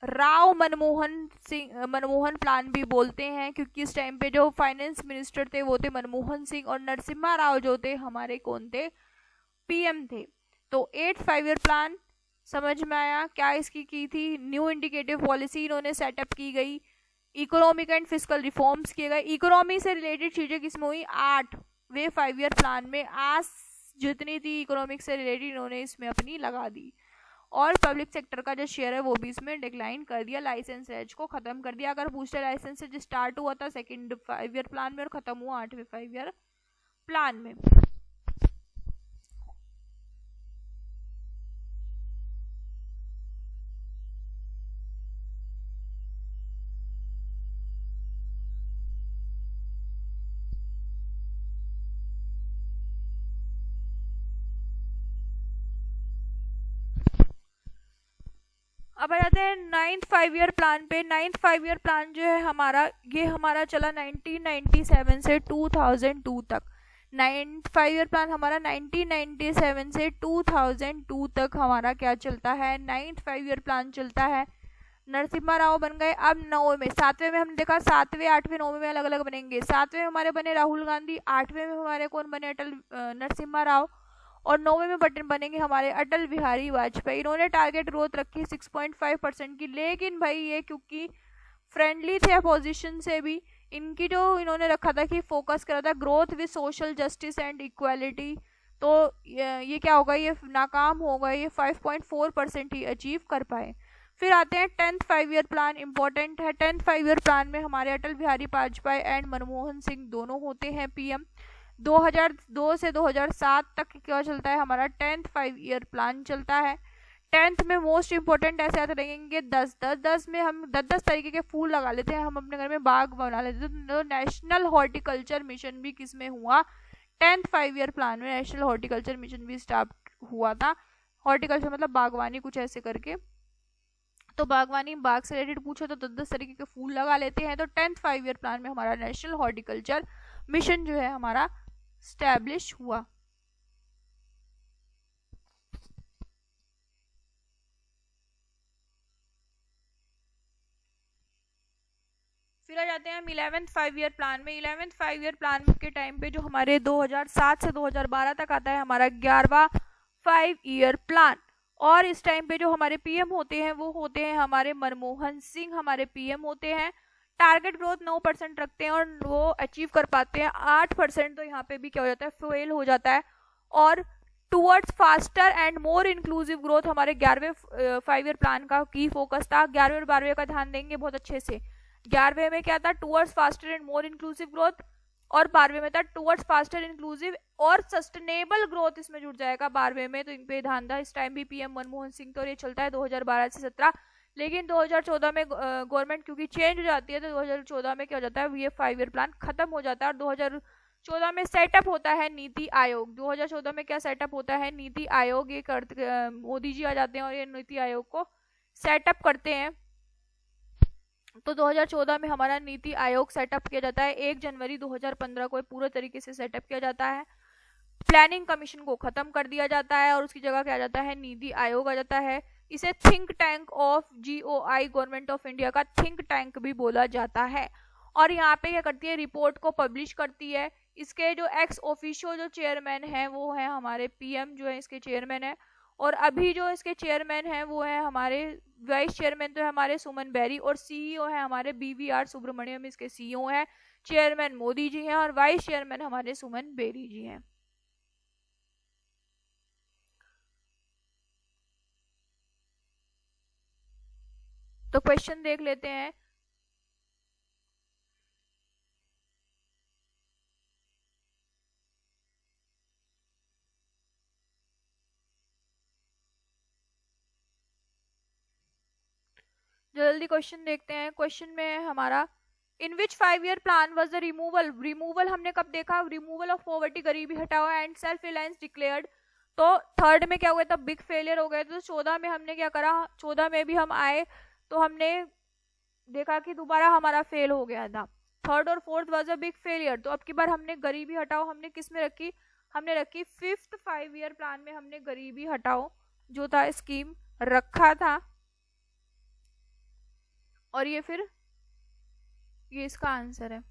राव मनमोहन प्लान भी बोलते हैं, क्योंकि इस टाइम पे जो फाइनेंस मिनिस्टर थे वो थे मनमोहन सिंह और नरसिम्हा राव जो थे हमारे कौन थे, पीएम थे। तो 8 5 ईयर प्लान समझ में आया। क्या इसकी की थी, न्यू इंडिकेटिव पॉलिसी इन्होंने सेटअप की गई, इकोनॉमिक एंड फिस्कल रिफॉर्म्स किए गए। इकोनॉमी से रिलेटेड चीजें किसमें हुई, 8वें 5 ईयर प्लान में। आज जितनी थी इकोनॉमिक से रिलेटेड इन्होंने इसमें अपनी लगा दी। और पब्लिक सेक्टर का जो शेयर है वो भी इसमें डिक्लाइन कर दिया, लाइसेंस एज को खत्म कर दिया। अगर पूछते लाइसेंस एज स्टार्ट हुआ था सेकंड 5 ईयर प्लान में और खत्म हुआ 8वें 5 ईयर प्लान में। अब आ जाते हैं 9th 5 ईयर प्लान पे। 9th 5 ईयर प्लान जो है हमारा, ये हमारा चला 1997 से 2002 तक। 9th 5 ईयर प्लान हमारा 1997 से 2002 तक हमारा क्या चलता है, 9th 5 ईयर प्लान चलता है। नरसिम्हा राव बन गए। अब 9वें में, 7वें में हमने देखा 7वें 8वें 9वें में अलग अलग बनेंगे। 7वें में हमारे बने राहुल गांधी, 8वें में हमारे कौन बने, अटल नरसिम्हा राव, और 9वें में बटन बनेंगे हमारे अटल बिहारी वाजपेयी। इन्होंने टारगेट ग्रोथ रखी 6.5% की, लेकिन भाई ये क्योंकि फ्रेंडली थे अपोजिशन से भी, इनकी जो इन्होंने रखा था कि फोकस करा था growth with social justice and equality, तो ये क्या होगा, ये नाकाम होगा। ये 5.4% ही अचीव कर पाए। फिर आते हैं 10th 5 ईयर प्लान, इंपॉर्टेंट है। 10th 5 ईयर प्लान में हमारे अटल बिहारी वाजपेयी एंड मनमोहन सिंह दोनों होते हैं पीएम। 2002 से 2007 तक क्या चलता है हमारा 10th 5 ईयर प्लान चलता है। 10th में मोस्ट इंपोर्टेंट ऐसे आते रहेंगे 10 में हम 10 तरीके के फूल लगा लेते हैं, हम अपने घर में बाग बना लेते हैं। तो नेशनल हॉर्टिकल्चर मिशन भी किसमें हुआ, 10th 5 ईयर प्लान में नेशनल हॉर्टिकल्चर मिशन भी स्टार्ट हुआ था। हॉर्टिकल्चर मतलब बागवानी कुछ ऐसे करके, तो बागवानी बाग से रिलेटेड पूछो तो 10 तरीके के फूल लगा लेते हैं। तो 10th 5 ईयर प्लान में हमारा नेशनल हॉर्टिकल्चर मिशन जो है हमारा स्टैब्लिश हुआ। फिर आ जाते हैं हम 11th 5 ईयर प्लान में। 11th 5 ईयर प्लान के टाइम पे जो हमारे 2007 से 2012 तक आता है हमारा 11वां 5 ईयर प्लान। और इस टाइम पे जो हमारे पीएम होते हैं वो होते हैं हमारे मनमोहन सिंह, हमारे पीएम होते हैं। टारगेट ग्रोथ 9% रखते हैं और वो अचीव कर पाते हैं 8%, तो यहाँ पे भी क्या हो जाता है, फेल हो जाता है। और towards faster and more inclusive growth हमारे 11वें 5 ईयर प्लान का की फोकस था। 11वें और 12वें का ध्यान देंगे बहुत अच्छे से। 11वें में क्या था, towards faster and more inclusive growth, और 12वें में था टूवर्ड्स फास्टर इंक्लूसिव और सस्टेनेबल ग्रोथ, इसमें जुड़ जाएगा 12वें में, तो इन पे ध्यान था। इस टाइम भी पीएम मनमोहन सिंह, तो ये चलता है 2012 से 17, लेकिन 2014 में गवर्नमेंट क्योंकि चेंज हो जाती है तो 2014 में क्या हो जाता है, ये 5 ईयर प्लान खत्म हो जाता है। और 2014 में सेटअप होता है नीति आयोग। 2014 में क्या सेटअप होता है, नीति आयोग। ये मोदी जी आ जाते हैं और ये नीति आयोग को सेटअप करते हैं। तो 2014 में हमारा नीति आयोग सेटअप किया जाता है। 1 जनवरी 2015 को पूरे तरीके से सेटअप किया जाता है। प्लानिंग कमीशन को खत्म कर दिया जाता है और उसकी जगह क्या आ जाता है, नीति आयोग आ जाता है। इसे think tank of GOI, government of India का थिंक टैंक भी बोला जाता है। और यहाँ पे क्या करती है, रिपोर्ट को पब्लिश करती है। इसके जो एक्स ऑफिशियो जो चेयरमैन है वो है हमारे पीएम जो है इसके चेयरमैन है। और अभी जो इसके चेयरमैन हैं वो है हमारे, वाइस चेयरमैन तो है हमारे सुमन बेरी, और सीईओ है हमारे BVR सुब्रमण्यम, इसके सीईओ हैं। चेयरमैन मोदी जी हैं और वाइस चेयरमैन हमारे सुमन बेरी जी हैं। तो क्वेश्चन देख लेते हैं। जल्दी क्वेश्चन देखते हैं। क्वेश्चन में है हमारा, इन which 5 year plan was the removal हमने कब देखा, रिमूवल ऑफ पॉवर्टी, गरीबी हटाओ, एंड सेल्फ रिलायंस डिक्लेयर्ड। तो थर्ड में क्या हो गया था, बिग फेलियर हो गए। तो 14 में हमने क्या करा, 14 में भी हम आए तो हमने देखा कि दोबारा हमारा फेल हो गया था। थर्ड और fourth was a big failure. तो अब की बार हमने गरीबी हटाओ हमने किस में रखी, हमने रखी 5th 5 ईयर प्लान में, हमने गरीबी हटाओ जो था स्कीम रखा था। और ये फिर ये इसका आंसर है।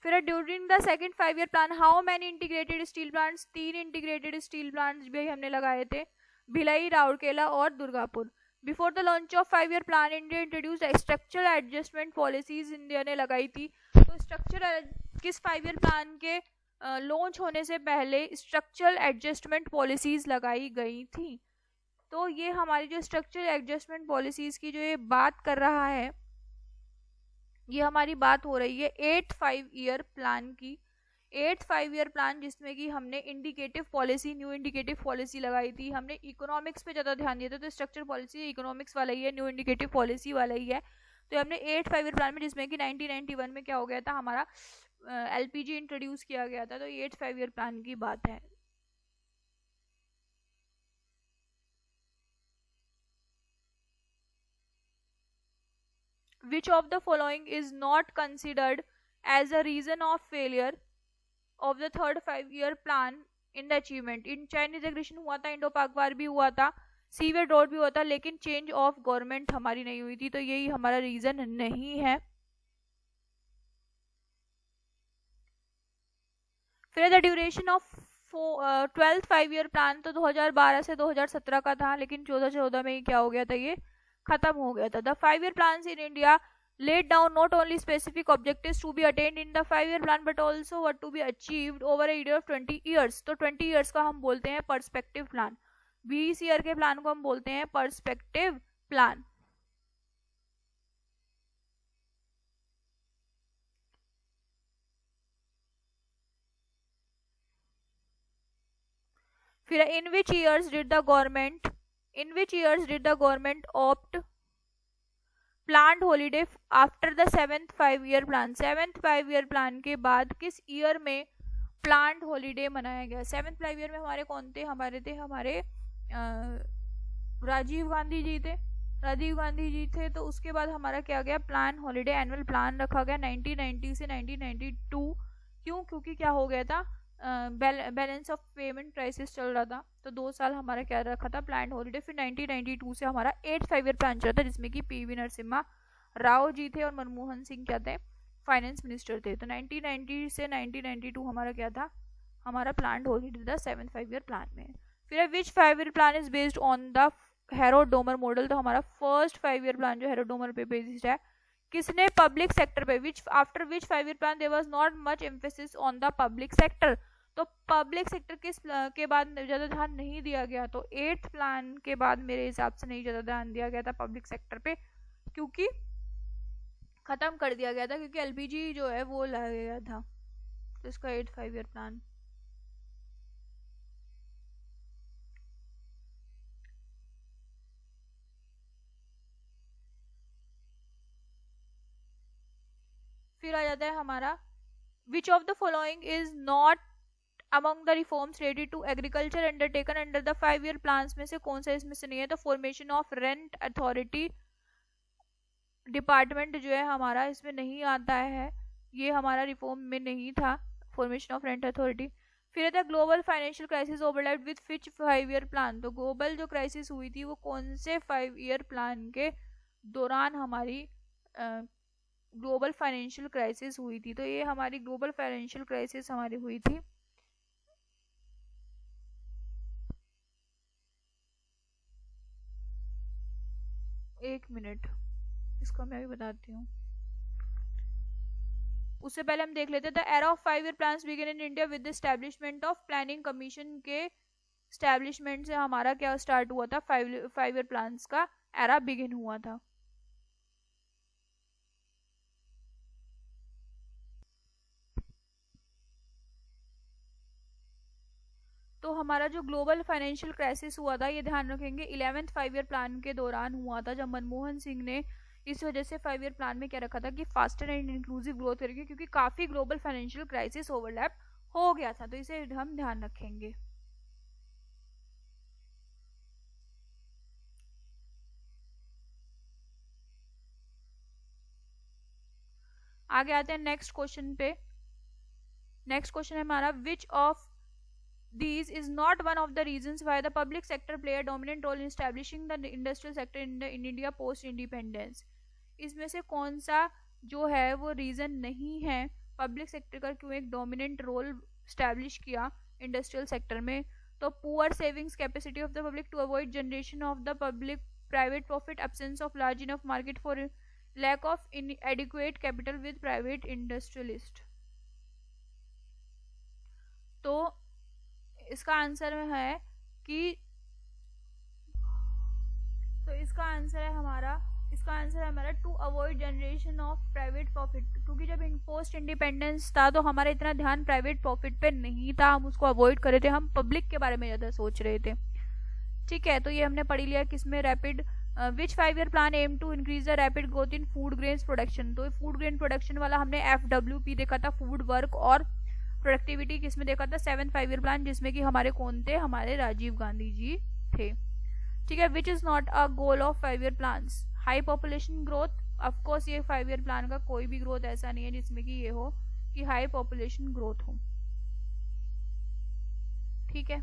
फिर during the second 5 year plan how many integrated steel plants, 3 integrated steel plants भी हमने लगाए थे, भिलाई, राउरकेला और Durgapur. Before the launch of 5 year plan India introduce structural adjustment policies, India ने लगाई थी। तो स्ट्रक्चरल किस 5 ईयर प्लान के लॉन्च होने से पहले स्ट्रक्चरल एडजस्टमेंट पॉलिसीज लगाई गई थी। तो ये हमारी जो स्ट्रक्चरल एडजस्टमेंट पॉलिसीज की जो ये बात कर रहा है, ये हमारी बात हो रही है 8th 5 ईयर प्लान की। 8th 5 ईयर प्लान जिसमें कि हमने indicative policy, new indicative policy लगाई थी। हमने इकोनॉमिक्स पे ज़्यादा ध्यान दिया था, तो स्ट्रक्चर पॉलिसी इकोनॉमिक्स वाला ही है, न्यू इंडिकेटिव पॉलिसी वाला ही है। तो हमने 8th 5 ईयर प्लान में, जिसमें कि 1991 में क्या हो गया था, हमारा LPG इंट्रोड्यूस किया गया था। तो 8th 5 ईयर प्लान की बात है। Which of the following is not considered as a reason of failure of the third 5 year plan in the achievement? In Chinese aggression हुआ था, इंडो पाक वार भी हुआ था, सीवियर ड्रॉट भी हुआ था, लेकिन चेंज ऑफ गवर्नमेंट हमारी नहीं हुई थी। तो यही हमारा रीजन नहीं है। फिर the duration of 12th 5 year plan, तो 2012 से 2017 का था, लेकिन 14 में ही क्या हो गया था, ये खत्म हो गया था। The 5 year plan in India laid down not only specific objectives to be attained in the 5 year plan but also what to be achieved over a period of 20 years. तो 20 years का हम बोलते हैं पर्सपेक्टिव प्लान। 20 ईयर के plan को हम बोलते हैं पर्सपेक्टिव प्लान। फिर in which years did the government opt planned holiday after the 7th 5 year plan? 7th 5 year plan के बाद किस ईयर में प्लान्ड हॉलीडे मनाया गया? 7th 5 ईयर में हमारे कौन थे, हमारे राजीव गांधी जी थे। तो उसके बाद हमारा क्या गया, प्लान हॉलीडे एनुअल प्लान रखा गया 1990 से 1992। क्यों? क्योंकि क्या हो गया था, बैलेंस ऑफ पेमेंट क्राइसिस चल रहा था, तो 2 साल हमारा क्या रखा था, प्लान हॉलीडे। फिर 1992 से हमारा 8th 5 ईयर प्लान चला था, जिसमें कि पीवी नरसिम्हा राव जी थे और मनमोहन सिंह क्या थे, फाइनेंस मिनिस्टर थे। तो 1990 से 1992 हमारा क्या था, हमारा प्लान हॉलीडे था 7th 5 ईयर प्लान में। फिर which 5 year plan is based on the Harrod Domar model, तो हमारा फर्स्ट 5 ईयर प्लान जो हेरोडोमर पे बेस्ड है, किसने, पब्लिक सेक्टर पे। Which after which 5 year plan there was not much emphasis on the public sector, तो पब्लिक सेक्टर किस के बाद ज्यादा ध्यान नहीं दिया गया, तो 8th प्लान के बाद मेरे हिसाब से नहीं ज्यादा ध्यान दिया गया था पब्लिक सेक्टर पे, क्योंकि खत्म कर दिया गया था, क्योंकि एलपीजी जो है वो लाया गया था। तो इसका 8th 5 ईयर प्लान। फिर आ जाता है हमारा, which of the following is not among the reforms related to agriculture undertaken under the 5 year plans में से कौन सा इसमें से नहीं है, तो formation of rent authority department जो है हमारा इसमें नहीं आता है, ये हमारा रिफॉर्म में नहीं था, फॉर्मेशन ऑफ रेंट अथॉरिटी। फिर था global financial crisis overlapped with which 5 year plan, तो ग्लोबल जो क्राइसिस हुई थी वो कौन से 5 ईयर प्लान के दौरान हमारी ग्लोबल फाइनेंशियल क्राइसिस हुई थी, तो ये हमारी ग्लोबल फाइनेंशियल क्राइसिस हमारी हुई थी एक मिनट, इसको मैं भी बताती हूँ। उससे पहले हम देख लेते थे, era of 5 year plans begin in India with the establishment of planning commission के एस्टैब्लिशमेंट से हमारा क्या स्टार्ट हुआ था, 5 ईयर प्लान्स का एरा बिगिन हुआ था। तो हमारा जो ग्लोबल फाइनेंशियल क्राइसिस हुआ था, ये ध्यान रखेंगे 11th 5 ईयर प्लान के दौरान हुआ था, जब मनमोहन सिंह ने इस वजह से 5 ईयर प्लान में क्या रखा था कि फास्टर एंड इंक्लूसिव ग्रोथ करेंगे, क्योंकि काफी ग्लोबल फाइनेंशियल क्राइसिस ओवरलैप हो गया था, तो इसे हम ध्यान रखेंगे। आगे आते हैं नेक्स्ट क्वेश्चन पे। नेक्स्ट क्वेश्चन है हमारा, which of these is not one of the reasons why the public sector play a dominant role in establishing the industrial sector in India post independence, इसमें से कौन सा जो है वो रीजन नहीं है पब्लिक सेक्टर का क्यों एक डोमिनेंट रोल स्टैब्लिश किया इंडस्ट्रियल सेक्टर में, तो poor savings capacity of the public to avoid generation of the public private profit, absence of large enough market for lack of adequate capital with private industrialist. तो इसका answer है कि, तो इसका answer है हमारा to avoid generation of private profit, क्योंकि जब पोस्ट इंडिपेंडेंस था तो हमारा इतना ध्यान प्राइवेट प्रॉफिट पे नहीं था, हम उसको अवॉइड कर रहे थे, हम पब्लिक के बारे में ज्यादा सोच रहे थे। ठीक है, तो ये हमने पढ़ लिया किसमें, rapid which 5 year plan aim to increase the rapid growth in food grains production, तो फूड ग्रेन प्रोडक्शन वाला हमने FWP देखा था, फूड वर्क और प्रोडक्टिविटी, किसमें देखा था, 7th 5 ईयर प्लान, जिसमें कि हमारे कौन थे, हमारे राजीव गांधी जी थे। ठीक है, which is not a goal of 5 year plans, high population growth, of course ये 5 ईयर प्लान का कोई भी ग्रोथ ऐसा नहीं है जिसमें कि ये हो कि हाई पॉपुलेशन ग्रोथ हो। ठीक है,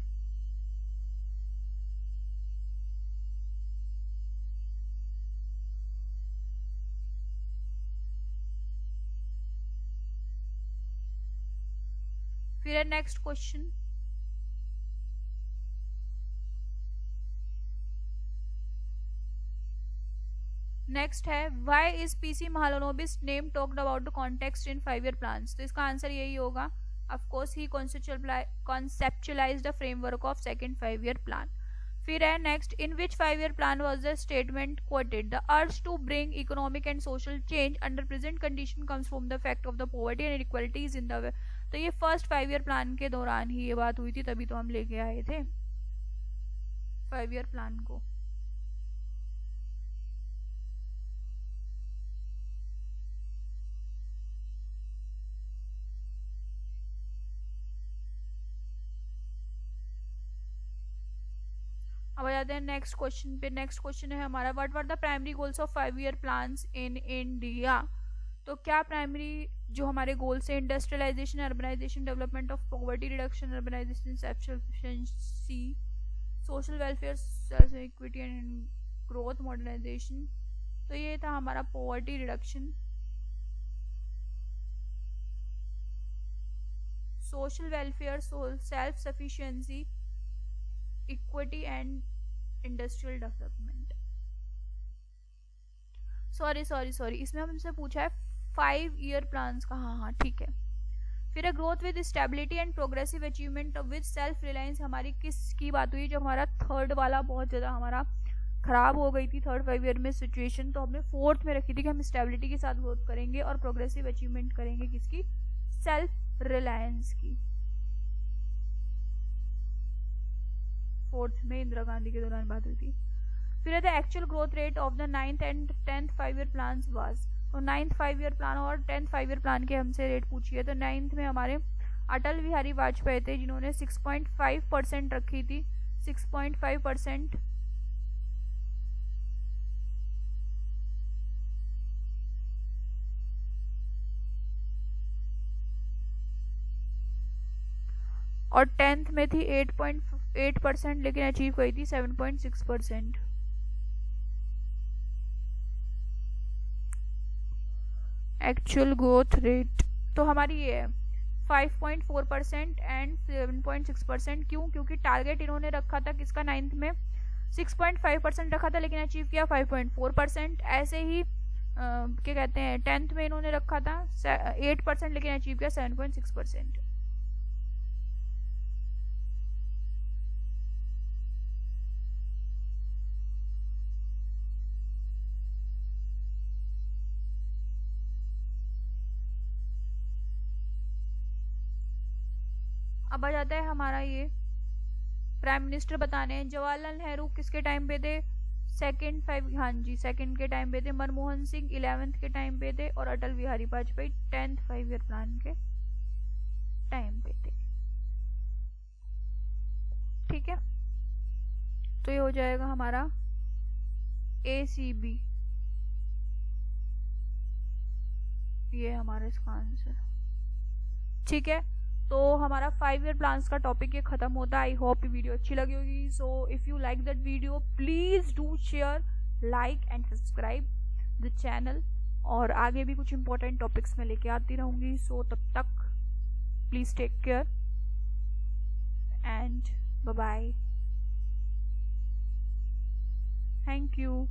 फिर है नेक्स्ट क्वेश्चन। नेक्स्ट है, why is PC Mahalanobis name talked about the context in 5 year plans, तो इसका आंसर यही होगा, of course he conceptualized the framework of second 5 year plan. फिर है next, in which 5 year plan was the statement quoted, the urge to bring economic and social change under present condition comes from the fact of the poverty and inequalities in the, तो ये first 5 year plan के दौरान ही ये बात हुई थी, तभी तो हम लेके आए थे 5 ईयर प्लान को। अब आ जाते हैं नेक्स्ट क्वेश्चन पे। नेक्स्ट क्वेश्चन है हमारा, what were the primary goals of 5 year plans in India, तो क्या प्राइमरी जो हमारे गोल्स है, industrialisation, urbanisation, development of poverty reduction, urbanisation, self sufficiency, social welfare, self equity and growth, modernisation. तो ये था हमारा poverty reduction, social welfare, self sufficiency, equity and industrial development. Sorry इसमें हमसे पूछा है 5 ईयर प्लान्स का। हाँ ठीक है। फिर है growth with stability and progressive achievement with self reliance. हमारी किसकी बात हुई? जो हमारा थर्ड वाला बहुत ज़्यादा हमारा खराब हो गई थी थर्ड 5 ईयर में सिचुएशन, तो हमने फोर्थ में रखी थी कि हम स्टेबिलिटी के साथ ग्रोथ करेंगे और प्रोग्रेसिव अचीवमेंट करेंगे किसकी? सेल्फ रिलायंस की। फोर्थ में इंदिरा गांधी के दौरान बात हुई थी। फिर है the actual growth rate of the 9th and 10th 5 year plan was. तो 9th 5 ईयर प्लान और 10th 5 ईयर प्लान के हमसे रेट पूछी है। तो 9th में हमारे अटल बिहारी वाजपेयी थे जिन्होंने 6.5% रखी थी, 6.5%। और 10th में थी 8.8%, लेकिन अचीव हुई थी 7.6%। एक्चुअल ग्रोथ रेट तो हमारी ये है 5.4% एंड 7.6%। क्यों? क्योंकि टारगेट इन्होंने रखा था किसका? 9th में 6.5% रखा था, लेकिन अचीव किया 5.4%। ऐसे ही क्या कहते हैं 10th में इन्होंने रखा था 8%, लेकिन अचीव किया 7.6%। अब आ जाता है हमारा ये प्राइम मिनिस्टर बताने हैं। जवाहरलाल नेहरू किसके टाइम पे थे? सेकंड 5, हाँ जी सेकंड के टाइम पे थे। मनमोहन सिंह 11th के टाइम पे थे और Atal Bihari Vajpayee 10th 5 year plan के टाइम पे थे। ठीक है, तो ये हो जाएगा हमारा ACB, ये हमारा इसका आंसर। ठीक है, तो हमारा 5 ईयर प्लान्स का टॉपिक ये खत्म होता है। आई होप ये वीडियो अच्छी लगी होगी। So if you like that video please do share, like and subscribe the channel. और आगे भी कुछ इंपॉर्टेंट टॉपिक्स में लेके आती रहूंगी। सो तब तक please take care and bye bye. Thank you.